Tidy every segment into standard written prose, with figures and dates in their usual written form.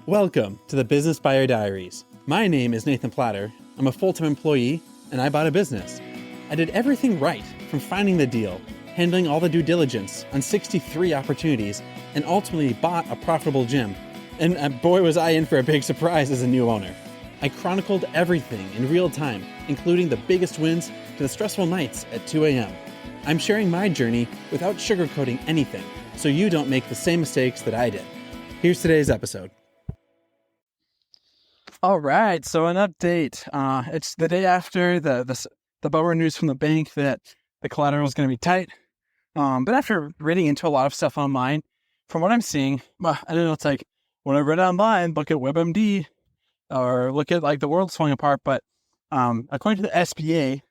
Welcome to the Business Buyer Diaries. My name is Nathan Platter. I'm a full-time employee, and I bought a business. I did everything right, from finding the deal, handling all the due diligence on 63 opportunities, and ultimately bought a profitable gym. And boy, was I in for a big surprise as a new owner. I chronicled everything in real time, including the biggest wins to the stressful nights at 2 a.m. I'm sharing my journey without sugarcoating anything, so you don't make the same mistakes that I did. Here's today's episode. All right, so an update. It's the day after the bummer news from the bank that the collateral is going to be tight. But after reading into a lot of stuff online, from what I'm seeing, I don't know, it's like when I read online, look at WebMD or look at like the world's falling apart. But according to the SBA,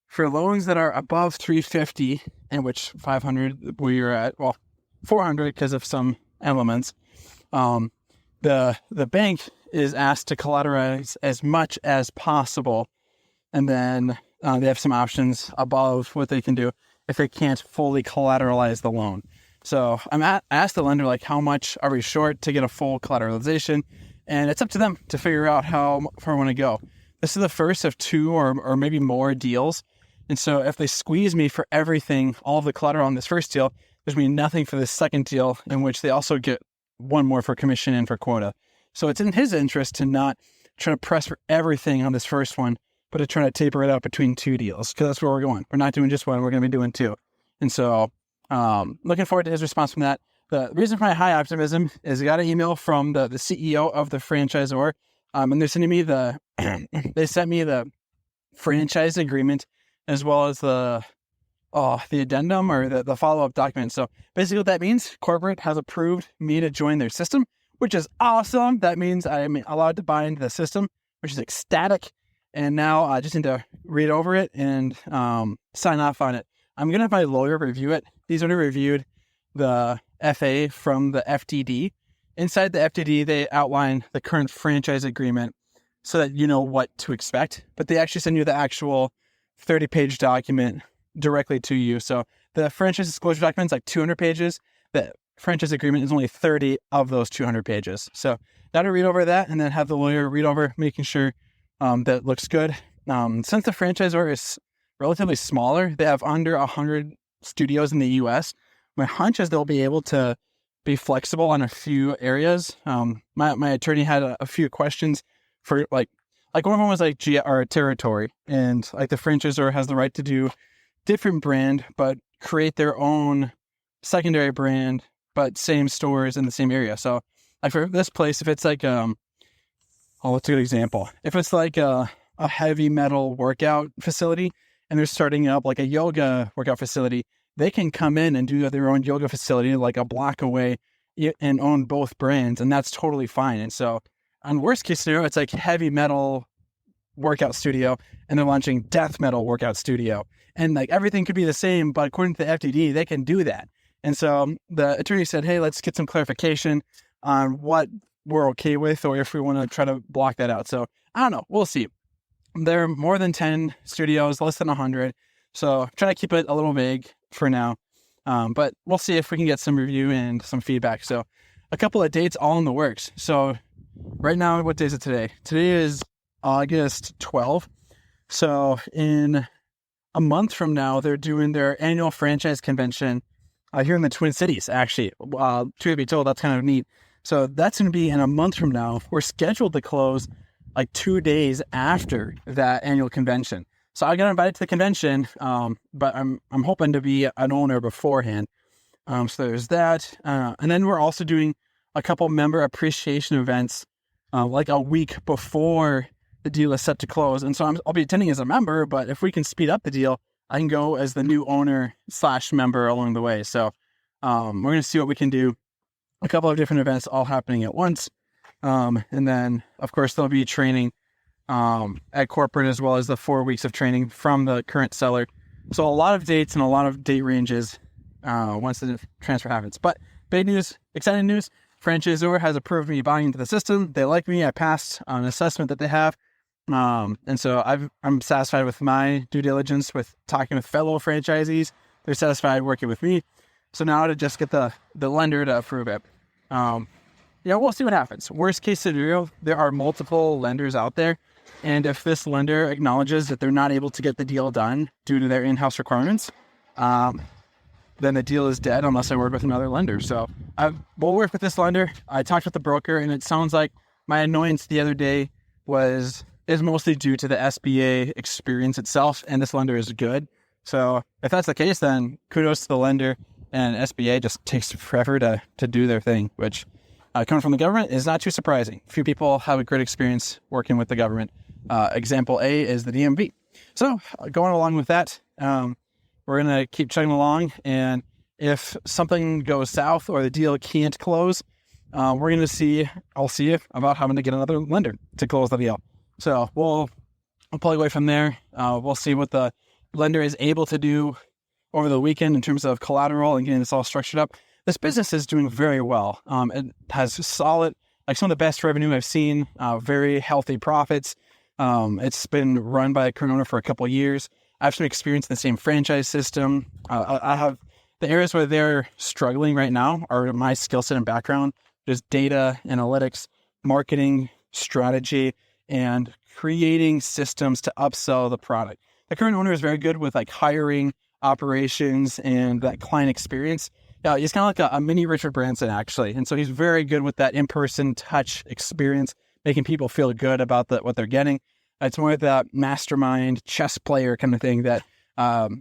for loans that are above 350, and which 500 we are at, well, 400 because of some elements, the bank is asked to collateralize as much as possible. And then they have some options above what they can do if they can't fully collateralize the loan. So I asked the lender, like, how much are we short to get a full collateralization? And it's up to them to figure out how far I want to go. This is the first of two or maybe more deals. And so if they squeeze me for everything, all of the collateral on this first deal, there's going to be nothing for this second deal, in which they also get one more for commission and for quota. So it's in his interest to not try to press for everything on this first one, but to try to taper it out between two deals, because that's where we're going. We're not doing just one, we're going to be doing two. And so looking forward to his response from that. The reason for my high optimism is I got an email from the CEO of the franchisor, and they're sending me they sent me the franchise agreement as well as the addendum or the follow-up document. So basically what that means, corporate has approved me to join their system, which is awesome. That means I'm allowed to buy into the system, which is ecstatic. And now I just need to read over it and sign off on it. I'm going to have my lawyer review it. He's already reviewed the FA from the FDD. Inside the FDD, they outline the current franchise agreement so that you know what to expect. But they actually send you the actual 30-page document directly to you. So the franchise disclosure document is like 200 pages. The franchise agreement is only 30 of those 200 pages. So now to read over that and then have the lawyer read over, making sure that looks good. Since the franchisor is relatively smaller, they have under 100 studios in the US. My hunch is they'll be able to be flexible on a few areas. My attorney had a few questions for like one of them was like territory, and like the franchisor has the right to do different brand, but create their own secondary brand, but same stores in the same area. So like for this place, if it's like, what's a good example? If it's like a heavy metal workout facility and they're starting up like a yoga workout facility, they can come in and do their own yoga facility like a block away and own both brands. And that's totally fine. And so on worst case scenario, it's like heavy metal workout studio and they're launching death metal workout studio. And like everything could be the same, but according to the FDD, they can do that. And so the attorney said, hey, let's get some clarification on what we're okay with, or if we want to try to block that out. So I don't know. We'll see. There are more than 10 studios, less than 100. So try to keep it a little vague for now. But we'll see if we can get some review and some feedback. So a couple of dates all in the works. So right now, what day is it today? Today is August 12th. So in a month from now, they're doing their annual franchise convention here in the Twin Cities, actually. Truth to be told, that's kind of neat. So that's going to be in a month from now. We're scheduled to close like 2 days after that annual convention. So I got invited to the convention, but I'm hoping to be an owner beforehand. So there's that. And then we're also doing a couple member appreciation events like a week before the deal is set to close. And so I'll be attending as a member, but if we can speed up the deal, I can go as the new owner / member along the way. So we're going to see what we can do. A couple of different events all happening at once. And then, of course, there'll be training at corporate as well as the 4 weeks of training from the current seller. So a lot of dates and a lot of date ranges once the transfer happens. But big news, exciting news. Franchisor has approved me buying into the system. They like me. I passed an assessment that they have. And so I'm satisfied with my due diligence with talking with fellow franchisees. They're satisfied working with me. So now to just get the lender to approve it. we'll see what happens. Worst case scenario, there are multiple lenders out there. And if this lender acknowledges that they're not able to get the deal done due to their in-house requirements, then the deal is dead unless I work with another lender. So we'll work with this lender. I talked with the broker, and it sounds like my annoyance the other day is mostly due to the SBA experience itself, and this lender is good. So if that's the case, then kudos to the lender, and SBA just takes forever to do their thing, which coming from the government is not too surprising. Few people have a great experience working with the government. Example A is the DMV. So going along with that, we're going to keep chugging along. And if something goes south or the deal can't close, I'll see about having to get another lender to close the deal. So we'll pull away from there. We'll see what the lender is able to do over the weekend in terms of collateral and getting this all structured up. This business is doing very well. It has solid, some of the best revenue I've seen, very healthy profits. It's been run by a current owner for a couple of years. I have some experience in the same franchise system. I have the areas where they're struggling right now are my skill set and background, just data, analytics, marketing, strategy, and creating systems to upsell the product. The current owner is very good with hiring, operations, and that client experience. He's kind of like a mini Richard Branson, actually. And so he's very good with that in-person touch experience, making people feel good about what they're getting. It's more of that mastermind chess player kind of thing that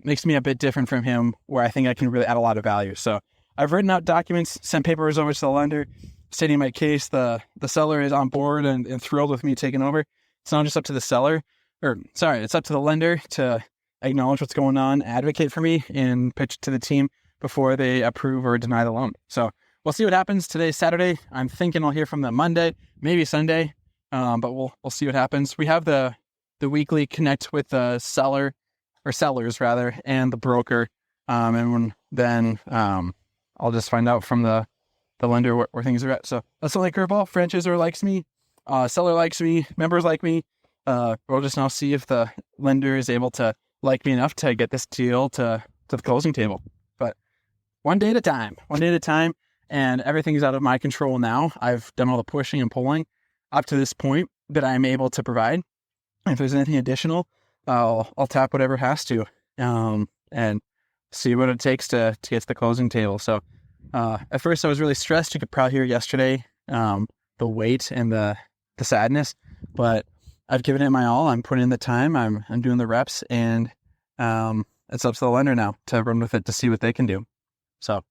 makes me a bit different from him, where I think I can really add a lot of value. So I've written out documents, sent papers over to the lender, stating my case. The seller is on board and thrilled with me taking over. It's not just up to the it's up to the lender to acknowledge what's going on, advocate for me, and pitch to the team before they approve or deny the loan. So we'll see what happens. Today's Saturday. I'm thinking I'll hear from them Monday, maybe Sunday, but we'll see what happens. We have the weekly connect with the sellers rather, and the broker, and then I'll just find out from the lender where things are at. So that's the only curveball. Franchisor likes me, seller likes me, members like me. We'll just now see if the lender is able to like me enough to get this deal to the closing table. But one day at a time, and everything's out of my control now. I've done all the pushing and pulling up to this point that I'm able to provide. If there's anything additional, I'll tap whatever has to, and see what it takes to get to the closing table. So at first I was really stressed. You could probably hear yesterday the weight and the sadness, but I've given it my all. I'm putting in the time. I'm doing the reps, and it's up to the lender now to run with it to see what they can do. So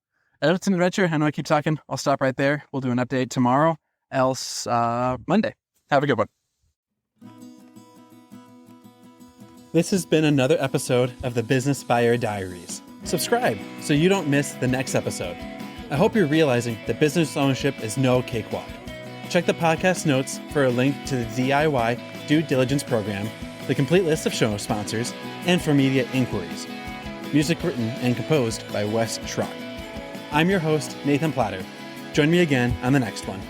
it's an adventure. I know I keep talking. I'll stop right there. We'll do an update tomorrow, else Monday. Have a good one. This has been another episode of the Business Buyer Diaries. Subscribe so you don't miss the next episode. I hope you're realizing that business ownership is no cakewalk. Check the podcast notes for a link to the DIY due diligence program, the complete list of show sponsors, and for media inquiries. Music written and composed by Wes Schrock. I'm your host, Nathan Platter. Join me again on the next one.